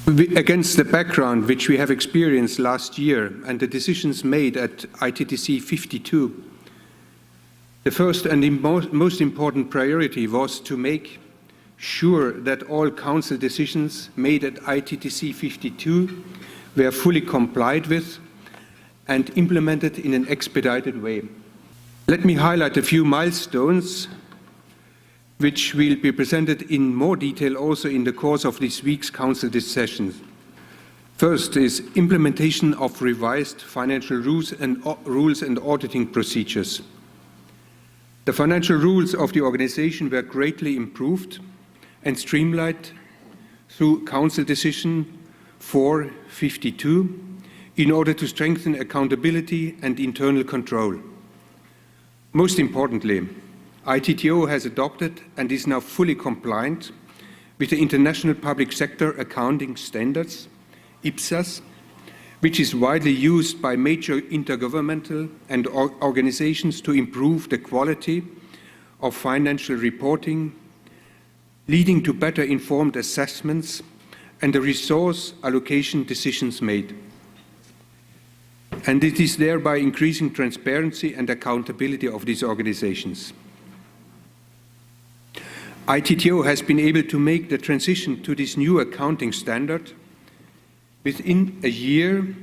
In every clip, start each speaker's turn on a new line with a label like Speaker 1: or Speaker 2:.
Speaker 1: Against the background which we have experienced last year and the decisions made at ITTC-52, the first and the most important priority was to make sure that all Council decisions made at ITTC-52 were fully complied with and implemented in an expedited way. Let me highlight a few milestones which will be presented in more detail also in the course of this week's Council session. First is implementation of revised financial rules and auditing procedures. The financial rules of the organization were greatly improved and streamlined through Council Decision 452 in order to strengthen accountability and internal control. Most importantly, ITTO has adopted and is now fully compliant with the International Public Sector Accounting Standards, IPSAS, which is widely used by major intergovernmental and organizations to improve the quality of financial reporting, leading to better informed assessments and the resource allocation decisions made. And it is thereby increasing transparency and accountability of these organizations. ITTO has been able to make the transition to this new accounting standard within a year,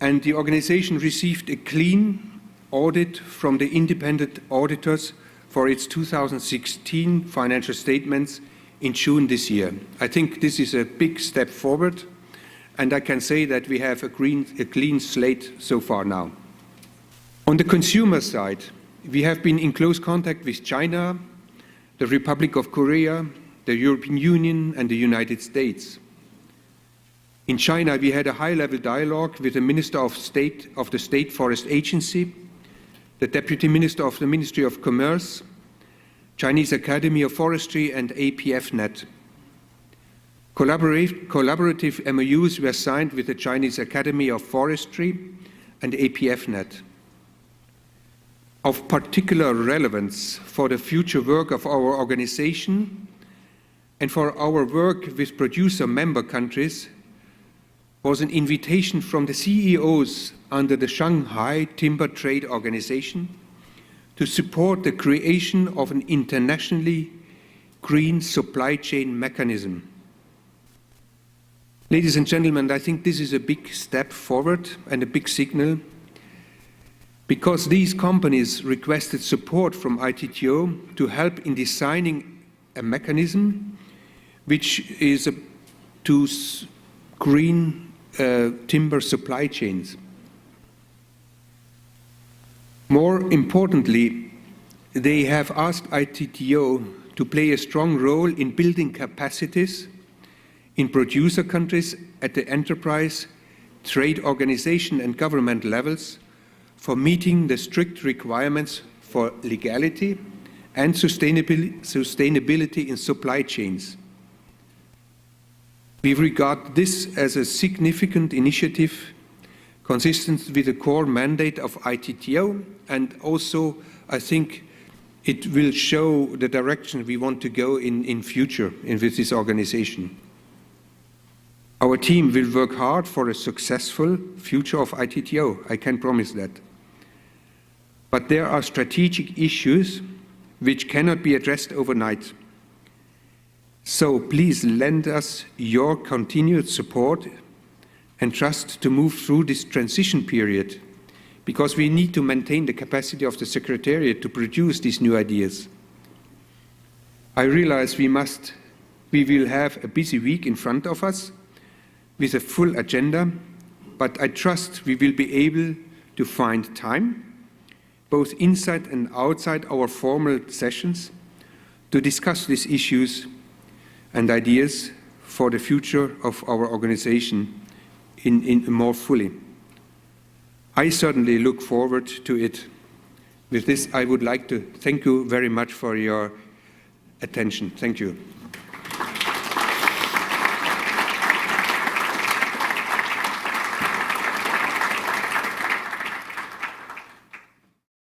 Speaker 1: and the organization received a clean audit from the independent auditors for its 2016 financial statements in June this year. I think this is a big step forward, and I can say that we have a clean slate so far now. On the consumer side, we have been in close contact with China, the Republic of Korea, the European Union and the United States. In China, we had a high-level dialogue with the Minister of State of the State Forest Agency, the Deputy Minister of the Ministry of Commerce, Chinese Academy of Forestry and APFNet. Collaborative MOUs were signed with the Chinese Academy of Forestry and APFNet. Of particular relevance for the future work of our organization and for our work with producer member countries was an invitation from the CEOs under the Shanghai Timber Trade Organization to support the creation of an internationally green supply chain mechanism. Ladies and gentlemen, I think this is a big step forward and a big signal, because these companies requested support from ITTO to help in designing a mechanism which is to green timber supply chains. More importantly, they have asked ITTO to play a strong role in building capacities in producer countries at the enterprise, trade organization and government levels for meeting the strict requirements for legality and sustainability in supply chains. We regard this as a significant initiative consistent with the core mandate of ITTO, and also I think it will show the direction we want to go in future with this organization. Our team will work hard for a successful future of ITTO, I can promise that. But there are strategic issues which cannot be addressed overnight. So please lend us your continued support and trust to move through this transition period, because we need to maintain the capacity of the Secretariat to produce these new ideas. I realize we will have a busy week in front of us with a full agenda, but I trust we will be able to find time, both inside and outside our formal sessions, to discuss these issues and ideas for the future of our organization in more fully. I certainly look forward to it. With this, I would like to thank you very much for your attention. Thank you.